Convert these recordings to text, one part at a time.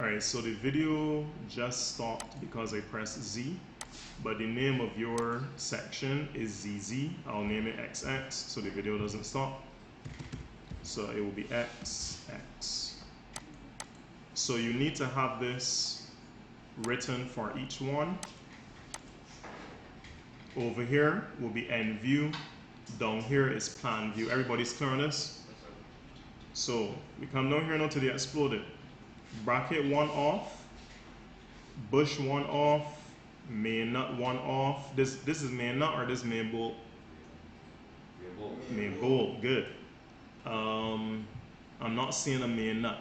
Alright, so the video just stopped because I pressed Z, but the name of your section is ZZ. I'll name it XX so the video doesn't stop. So it will be XX. So you need to have this written for each one. Over here will be end view. Down here is plan view. Everybody's clear on this? So we come down here now to the exploded. Bracket 1 off, bush 1 off, main nut 1 off. This is main nut or this main bolt? Main bolt, good. I'm not seeing a main nut.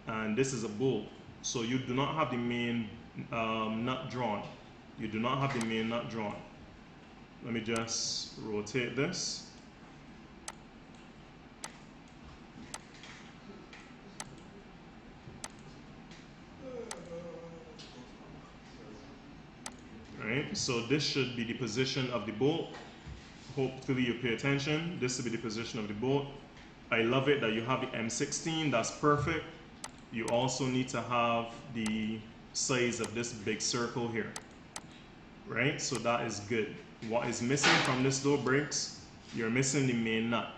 And this is a bolt. So you do not have the main nut drawn. You do not have the main nut drawn. Let me just rotate this. Alright, so this should be the position of the bolt. Hopefully you pay attention. This will be the position of the bolt. I love it that you have the M16, that's perfect. You also need to have the size of this big circle here. Right, so that is good. What is missing from this though, Briggs? You're missing the main nut.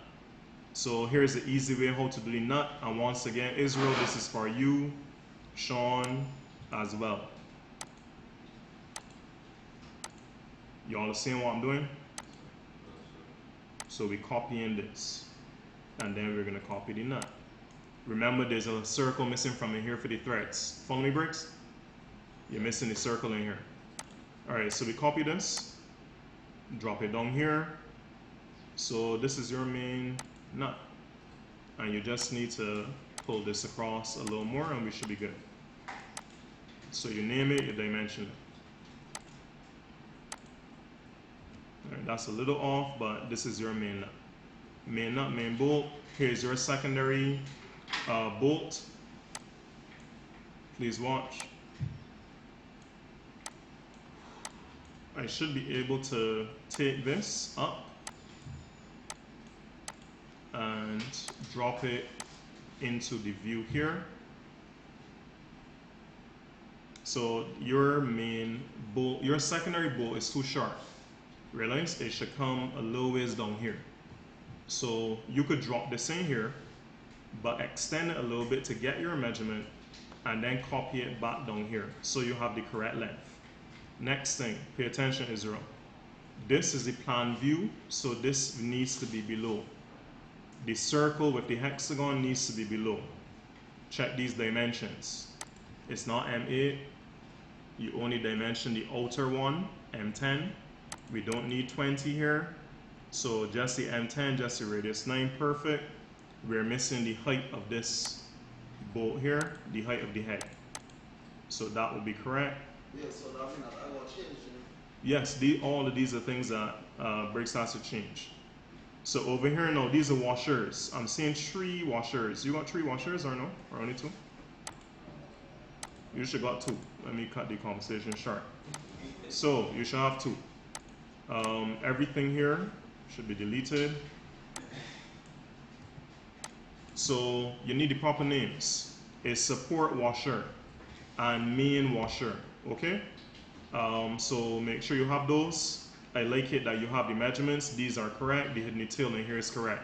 So here's the easy way how to do the nut. And once again, Israel, this is for you, Sean, as well. You understand what I'm doing? So we copying this, and then we're gonna copy the nut. Remember, there's a circle missing from in here for the threads. Follow me, Briggs? You're missing the circle in here. All right, so we copy this, drop it down here. So this is your main nut, and you just need to pull this across a little more, and we should be good. So you name it, you dimension it. All right, that's a little off, but this is your main nut. Main nut, main bolt. Here's your secondary bolt. Please watch. I should be able to take this up and drop it into the view here. So your main bolt, your secondary bolt is too short. Realize it should come a little ways down here. So you could drop this in here, but extend it a little bit to get your measurement and then copy it back down here so you have the correct length. Next thing, pay attention, Israel. This is the plan view, so this needs to be below. The circle with the hexagon needs to be below. Check these dimensions. It's not M8. You only dimension the outer one, M10. We don't need 20 here. So just the M10, just the radius 9, perfect. We're missing the height of this bolt here, the height of the head. So that would be correct. Yeah, so that means I will change. Yes, all of these are things that Briggs has to change. So over here now, these are washers. I'm seeing 3 washers. You got 3 washers or no? Or only 2? You should got 2. Let me cut the conversation short. So you should have 2. Everything here should be deleted. So you need the proper names. It's support washer and main washer. Okay, so make sure you have those. I like it that you have the measurements. These are correct. The hidden detail in here is correct.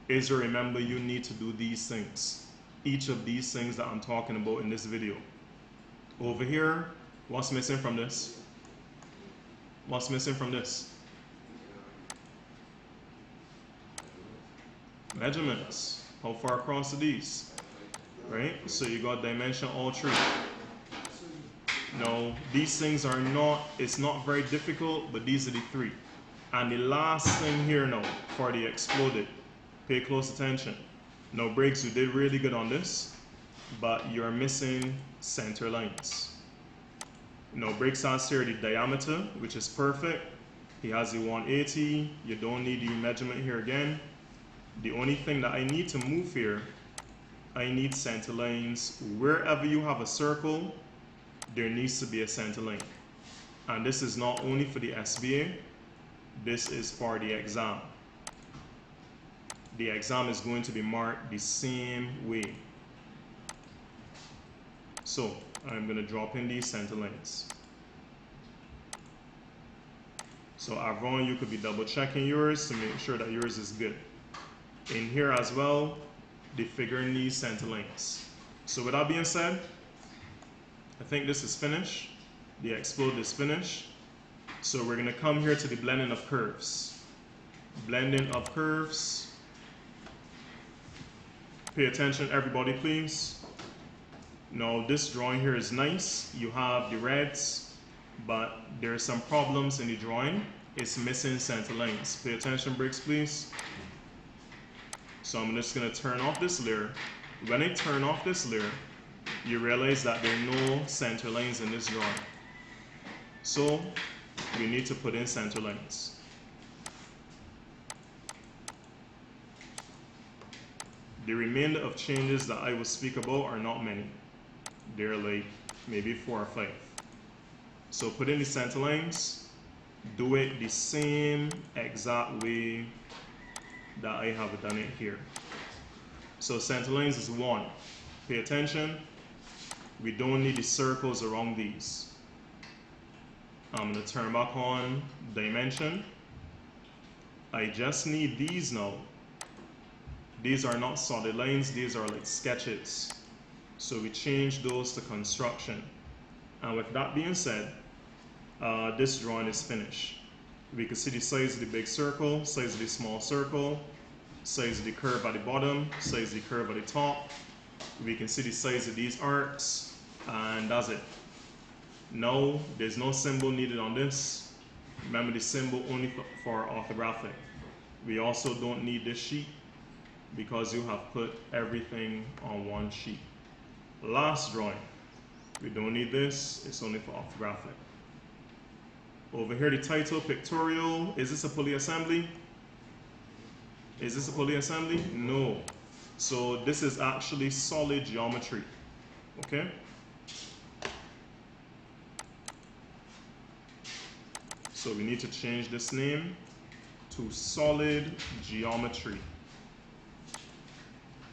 Israel, remember you need to do these things. Each of these things that I'm talking about in this video. Over here, what's missing from this? What's missing from this? Measurements. How far across are these? Right? So you got dimension all 3. No, these things are not, it's not very difficult, but these are the 3. And the last thing here now, for the exploded, pay close attention. Now Briggs, you did really good on this, but you're missing center lines. Now Briggs has here the diameter, which is perfect. He has the 180, you don't need the measurement here again. The only thing that I need to move here, I need center lines. Wherever you have a circle, there needs to be a center line. And this is not only for the SBA, this is for the exam. The exam is going to be marked the same way. So I'm going to drop in these center lines. So Avron, you could be double checking yours to make sure that yours is good. In here as well, defiguring these center lines. So with that being said, I think this is finished. The explode is finished. So we're going to come here to the blending of curves. Blending of curves. Pay attention everybody please. Now this drawing here is nice. You have the reds, but there are some problems in the drawing. It's missing center lines. Pay attention Briggs please. So I'm just going to turn off this layer. When I turn off this layer, you realize that there are no center lines in this drawing. So we need to put in center lines. The remainder of changes that I will speak about are not many. They're like maybe 4 or 5. So put in the center lines. Do it the same exact way that I have done it here. So center lines is 1. Pay attention. We don't need the circles around these. I'm going to turn back on dimension. I just need these now. These are not solid lines, these are like sketches. So we change those to construction. And with that being said, this drawing is finished. We can see the size of the big circle, size of the small circle, size of the curve at the bottom, size of the curve at the top. We can see the size of these arcs, and that's it. Now, there's no symbol needed on this. Remember the symbol only for orthographic. We also don't need this sheet because you have put everything on one sheet. Last drawing. We don't need this, it's only for orthographic. Over here, the title, pictorial. Is this a pulley assembly? Is this a pulley assembly? No. So this is actually solid geometry. Okay? So we need to change this name to solid geometry.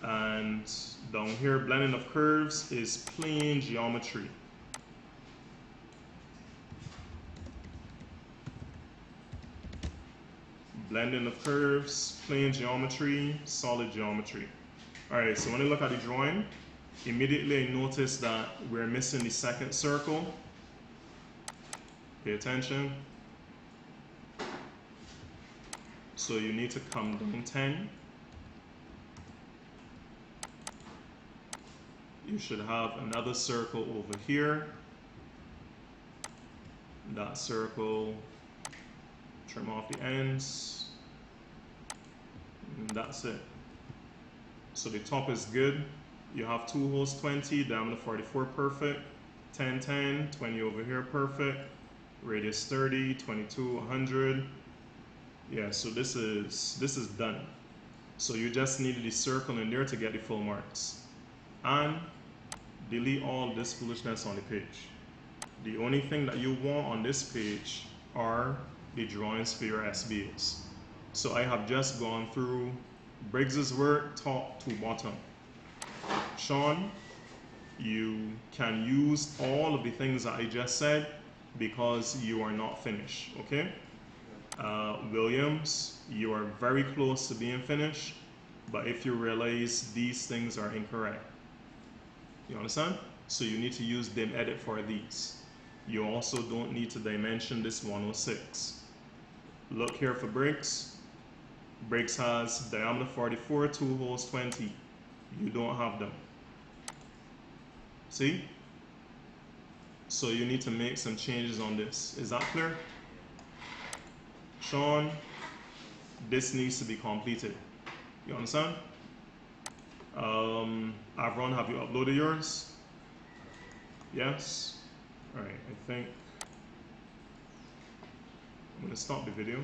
And down here, blending of curves is plane geometry. Blending of curves, plane geometry, solid geometry. All right, so when I look at the drawing, immediately I notice that we're missing the second circle. Pay attention. So you need to come down 10. You should have another circle over here. That circle, trim off the ends. And that's it. So the top is good. You have 2 holes 20, diameter 44, perfect. 10, 10, 20 over here, perfect. Radius 30, 22, 100. Yeah, so this is done. So you just needed the circle in there to get the full marks. And delete all this foolishness on the page. The only thing that you want on this page are the drawings for your SBAs. So I have just gone through Briggs's work top to bottom. Sean, you can use all of the things that I just said because you are not finished, okay? Williams, you are very close to being finished, but if you realize these things are incorrect, you understand? So you need to use dim edit for these. You also don't need to dimension this 106. Look here for Briggs. Briggs has diameter 44, 2 holes 20. You don't have them. See? So you need to make some changes on this. Is that clear? Sean, this needs to be completed. You understand? Avron, have you uploaded yours? Yes? Alright, I think I'm going to stop the video.